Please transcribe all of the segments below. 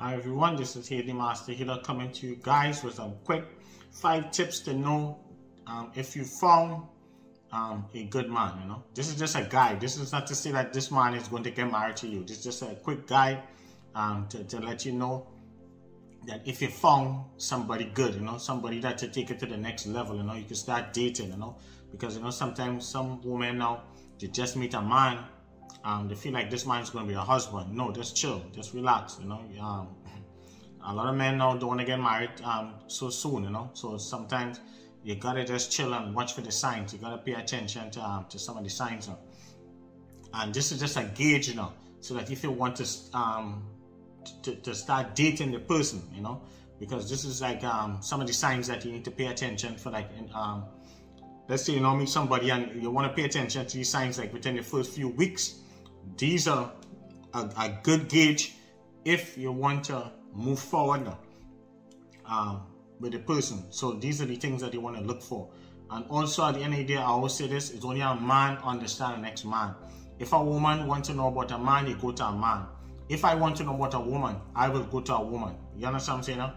Hi everyone, this is the Master Healer coming to you guys with some quick 5 tips to know if you found a good man. This is just a guide. This is not to say that this man is going to get married to you. This is just a quick guide to let you know that if you found somebody good, somebody that to take it to the next level, you can start dating, because sometimes some women now, they just meet a man. They feel like this man is going to be a husband. No, just chill, just relax. A lot of men now don't want to get married so soon. So sometimes you gotta just chill and watch for the signs. You gotta pay attention to some of the signs. And this is just a gauge, so that if you want to start dating the person, because this is like some of the signs that you need to pay attention for. Like, let's say you meet somebody and you want to pay attention to these signs like within the first few weeks. These are a good gauge if you want to move forward with the person. So these are the things that you want to look for. And also at the end of the day, I always say this, it's only a man understand the next man. If a woman wants to know about a man, you go to a man. If I want to know about a woman, I will go to a woman. You understand what I'm saying?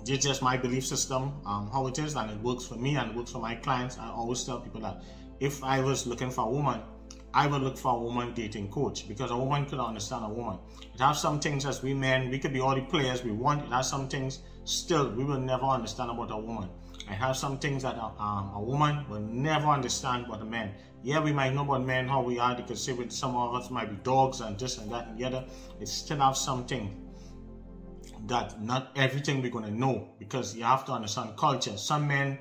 This is just my belief system, how it is, and it works for me and it works for my clients. I always tell people that if I was looking for a woman, I would look for a woman dating coach, because a woman could understand a woman. It has some things as we men, we could be all the players we want. It has some things still we will never understand about a woman. I have some things that a woman will never understand about a man. Yeah, we might know about men, how we are. They could say with some of us might be dogs and this and that and the other. It still have something that not everything we're going to know, because you have to understand culture. Some men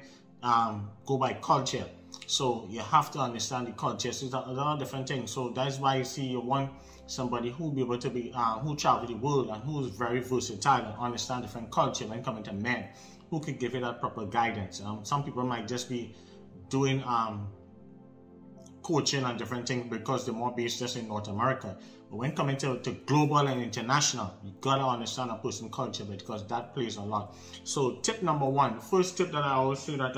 go by culture. So you have to understand the culture. So there are different things. So that's why you see you want somebody who will be able to be, who travel the world and who is very versatile and understand different culture when coming to men, who could give you that proper guidance. Some people might just be doing coaching and different things because they're more based just in North America. But when coming to global and international, you gotta understand a person's culture, because that plays a lot. So tip number 1, the first tip that I always say that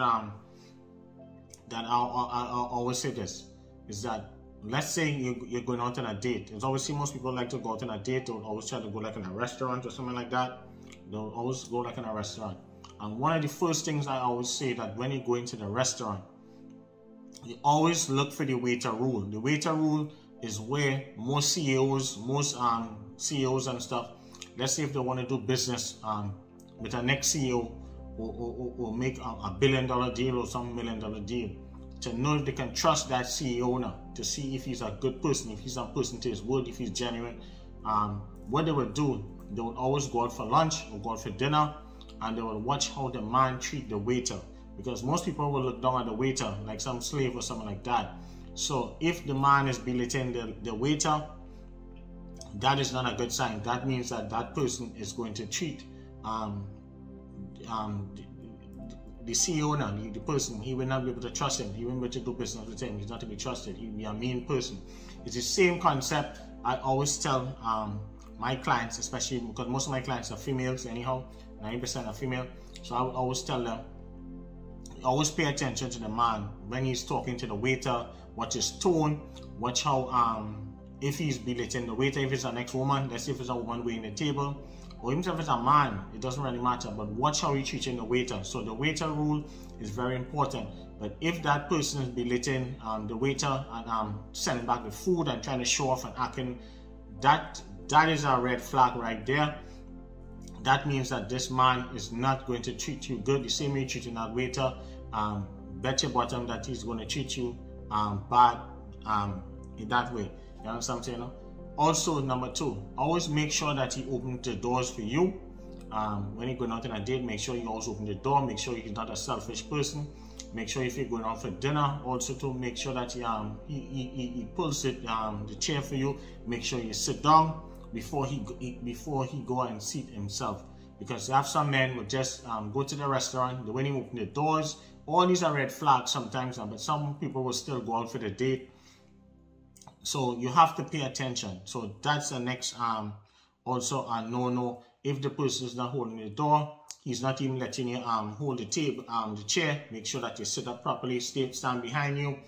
I always say this is that, let's say you're going out on a date. It's always, most people like to go out on a date. They'll always try to go like in a restaurant or something like that. They'll always go like in a restaurant. And one of the first things I always say, that when you go into the restaurant, you always look for the waiter rule. The waiter rule is where most CEOs, CEOs and stuff, let's say if they want to do business with a next CEO, or make a $1 billion deal or some $1 million deal, to know if they can trust that CEO now, to see if he's a good person, if he's a person to his word, if he's genuine. What they will do, they will always go out for lunch or go out for dinner, and they will watch how the man treat the waiter, because most people will look down at the waiter like some slave or something like that. So if the man is belittling the waiter, that is not a good sign. That means that that person is going to treat the CEO now, the person, he will not be able to trust him. He won't be able to do business with him. He's not to be trusted. He will be a mean person. It's the same concept I always tell my clients, especially because most of my clients are females anyhow, 90% are female. So I would always tell them, always pay attention to the man when he's talking to the waiter. Watch his tone, watch how if he's belittling the waiter, if it's an ex-woman, let's say if it's a woman waiting the table, or even if it's a man, it doesn't really matter, but watch how he's treating the waiter. So the waiter rule is very important. But if that person is belittling the waiter and sending back the food and trying to show off and acting, that is a red flag right there. That means that this man is not going to treat you good the same way you're treating that waiter. Bet your bottom that he's going to treat you bad in that way. You understand what I'm saying? Also, number 2, always make sure that he opens the doors for you. When you're going out on a date, make sure you always open the door. Make sure he's not a selfish person. Make sure if you're going out for dinner, also to make sure that he pulls the chair for you. Make sure you sit down before he go and seat himself. Because you have some men who just go to the restaurant, when he open the doors, all these are red flags sometimes, but some people will still go out for the date. So you have to pay attention. So that's the next also a no-no. If the person is not holding the door, he's not even letting you hold the table, the chair, make sure that you sit up properly, stand behind you,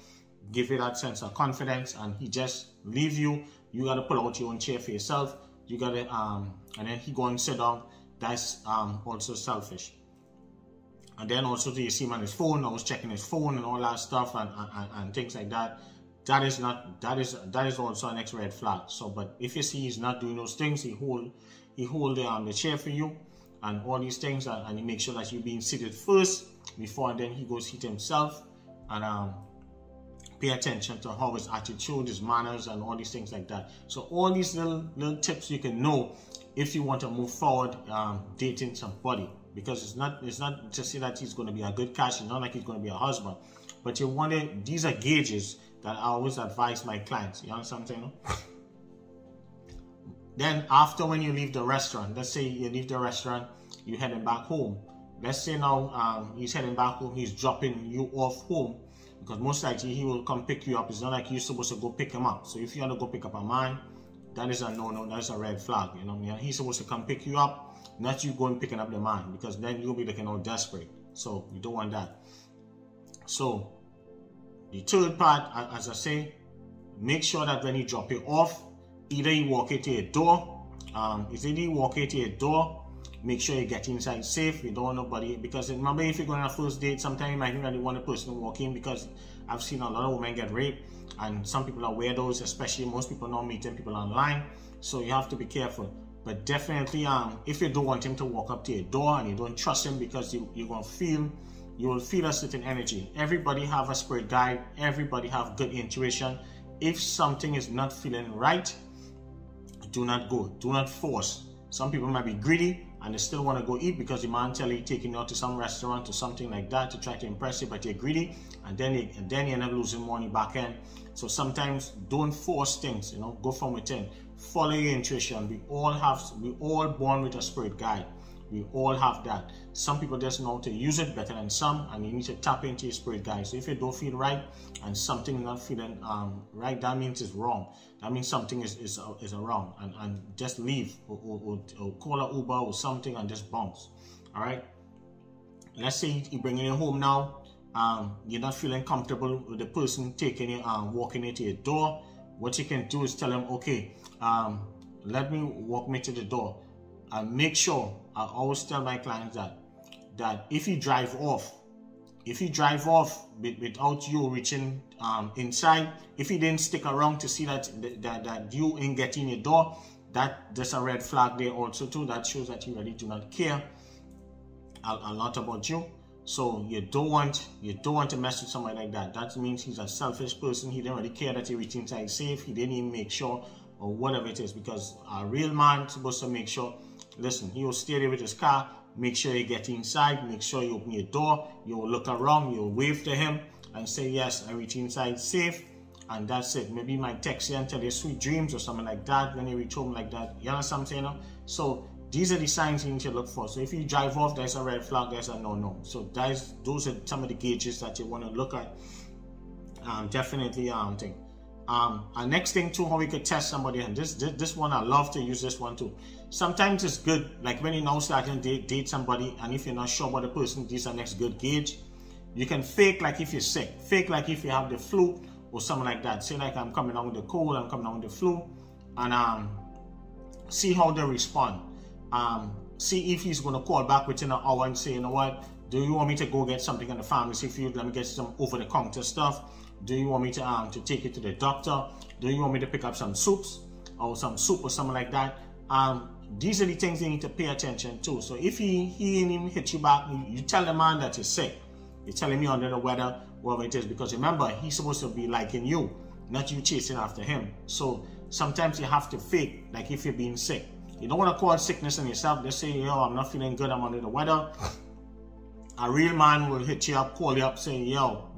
give you that sense of confidence, and he just leave you. You got to pull out your own chair for yourself. you gotta and then he go and sit down. That's also selfish. And then also, do you see him on his phone, always checking his phone and all that stuff and things like that? That is also an next red flag. So, but if you see he's not doing those things, he hold the chair for you and all these things, and he makes sure that you're being seated first before, and then he goes seat himself, and pay attention to how his attitude, his manners, and all these things like that. So all these little tips you can know if you want to move forward dating somebody, because it's not to say that he's going to be a good catch. It's not like he's going to be a husband, but you want to, these are gauges that I always advise my clients. You understand what I'm saying? Then after, when you leave the restaurant, let's say you leave the restaurant, you're heading back home. Let's say now he's heading back home, he's dropping you off home, because most likely he will come pick you up. It's not like you're supposed to go pick him up. So if you want to go pick up a man, that is a no-no, that's a red flag. You know, he's supposed to come pick you up, not you going picking up the man, because then you'll be looking all desperate. So you don't want that. So the third part, as I say, make sure that when he drop you off, either you walk it to your door. If you walk it to your door, make sure you get inside safe. You don't want nobody, because remember, if you're going on a first date, sometimes you might really want a person to walk in, because I've seen a lot of women get raped, and some people are weirdos, especially most people not meeting people online. So you have to be careful. But definitely, if you don't want him to walk up to your door and you don't trust him, because you will feel a certain energy. Everybody have a spirit guide. Everybody have good intuition. If something is not feeling right, do not go. Do not force. Some people might be greedy and they still want to go eat because the man tell you taking you out to some restaurant or something like that to try to impress you, but you're greedy, and then you end up losing money back end. So sometimes don't force things. Go from within. Follow your intuition. We all born with a spirit guide. We all have that. Some people just know how to use it better than some, and you need to tap into your spirit guide. So if you don't feel right and something is not feeling right, that means it's wrong. That means something is wrong, and just leave or call an Uber or something and just bounce. All right. Let's say you're bringing you home now. You're not feeling comfortable with the person taking you, walking into your door. What you can do is tell them, okay, let me walk me to the door. And make sure, I always tell my clients that if you drive off without you reaching inside, if he didn't stick around to see that you ain't getting your door, that's a red flag there also too. That shows that you really do not care a lot about you. So you don't want to mess with somebody like that. That means he's a selfish person. He didn't really care that you reach inside safe. He didn't even make sure, or whatever it is, because a real man is supposed to make sure. Listen, he will stay there with his car, make sure you get inside, make sure you open your door, you'll look around, you'll wave to him and say, yes, I reach inside safe, and that's it. Maybe he might text you and tell you sweet dreams or something like that when you reach home like that. You understand what I'm saying? So these are the signs you need to look for. So if you drive off, there's a red flag, there's a no-no. So those are some of the gauges that you want to look at. Definitely thing. Our next thing too, how we could test somebody, and this one, I love to use this one too. Sometimes it's good, like when you now starting to date somebody, and if you're not sure about the person, these are next good gauge. You can fake like if you're sick, fake like if you have the flu or something like that. Say like, I'm coming down with the cold, I'm coming down with the flu, and see how they respond. See if he's going to call back within an hour and say, you know what, do you want me to go get something in the pharmacy for you? Let me get some over-the-counter stuff. Do you want me to take you to the doctor? Do you want me to pick up some soups or some soup or something like that? These are the things you need to pay attention to. So if he ain't even hit you back, you tell the man that you're sick. You're telling me under the weather, whatever it is, because remember, he's supposed to be liking you, not you chasing after him. So sometimes you have to fake like if you're being sick. You don't want to call sickness on yourself. Just say, yo, I'm not feeling good, I'm under the weather. A real man will hit you up, call you up, say, yo,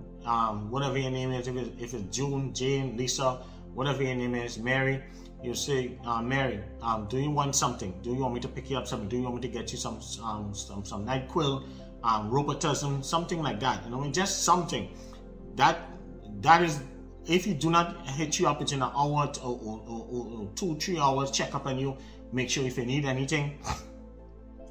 whatever your name is, if it's June, Jane, Lisa, whatever your name is, Mary, you say, Mary, do you want something? Do you want me to pick you up something? Do you want me to get you some NyQuil, Robitussin, something like that? Just something. That is, if you do not hit you up within an hour or 2-3 hours, check up on you, make sure if you need anything.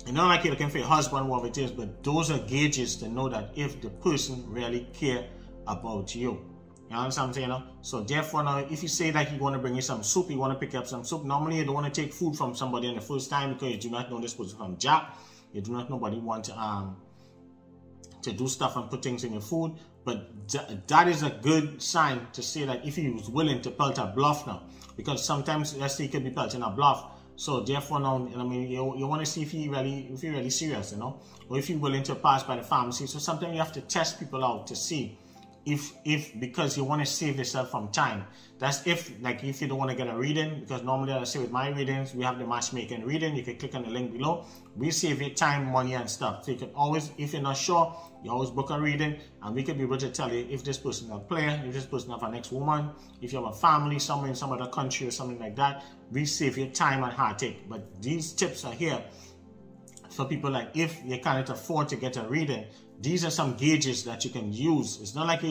It's not like you're looking for your husband, whatever it is, but those are gauges to know that if the person really care about you. You You understand what I'm saying? You know? So therefore now, if you say that you want to bring you some soup, you want to pick up some soup, normally you don't want to take food from somebody in the first time because you do not know this person from Jack. You do not know nobody want to do stuff and put things in your food. But that is a good sign to say that if he was willing to pelt a bluff now, because sometimes let's say he could be pelting a bluff. So therefore now, I mean, you want to see if he really serious, you know, or if he's willing to pass by the pharmacy. So sometimes you have to test people out to see if because you want to save yourself from time. That's if you don't want to get a reading, because normally I say with my readings we have the matchmaking reading. You can click on the link below. We save your time, money and stuff. So you can always, if you're not sure, you always book a reading and we can be able to tell you if this person is a player, if this person have an ex-woman, if you have a family somewhere in some other country or something like that. We save your time and heartache. But these tips are here for people like if you can't afford to get a reading. These are some gauges that you can use. It's not like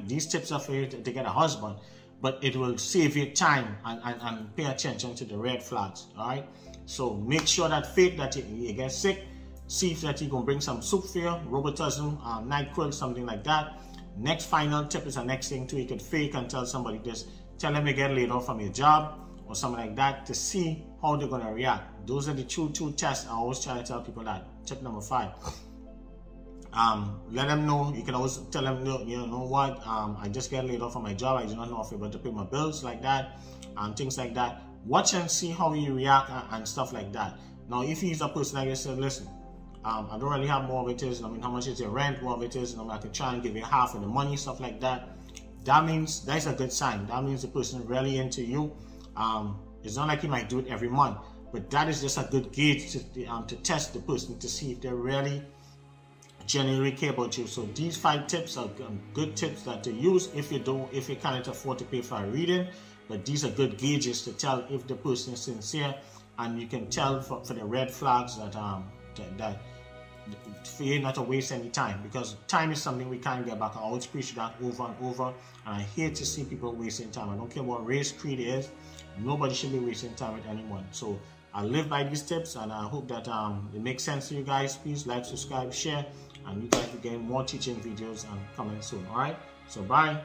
these tips are for you to get a husband, but it will save you time and pay attention to the red flags. All right. So make sure that fake that you get sick. See if that you can bring some soup for you, robotism, NyQuil, something like that. Next final tip is the next thing too. You could fake and tell somebody this. Tell them you get laid off from your job or something like that to see how they're gonna react. Those are the two tests I always try to tell people that. Tip number 5. Let them know. You can always tell them, you know what, I just get laid off from my job. I do not know if I'm able to pay my bills, like that, and things like that. Watch and see how you react and stuff like that. Now, if he's a person like I said, listen, I don't really have more of it is. I mean, how much is your rent? More of it is. I can try and give you half of the money, stuff like that. That means that's a good sign. That means the person really into you. It's not like he might do it every month, but that is just a good gauge to test the person to see if they really genuinely care about you. So these 5 tips are good tips that to use if you can't afford to pay for a reading. But these are good gauges to tell if the person is sincere, and you can tell for the red flags that for you not to waste any time, because time is something we can't get back. I always preach that over and over, and I hate to see people wasting time. I don't care what race, creed is. Nobody should be wasting time with anyone. So I live by these tips, and I hope that it makes sense to you guys. Please like, subscribe, share, and you guys will get more teaching videos and coming soon. All right, so bye.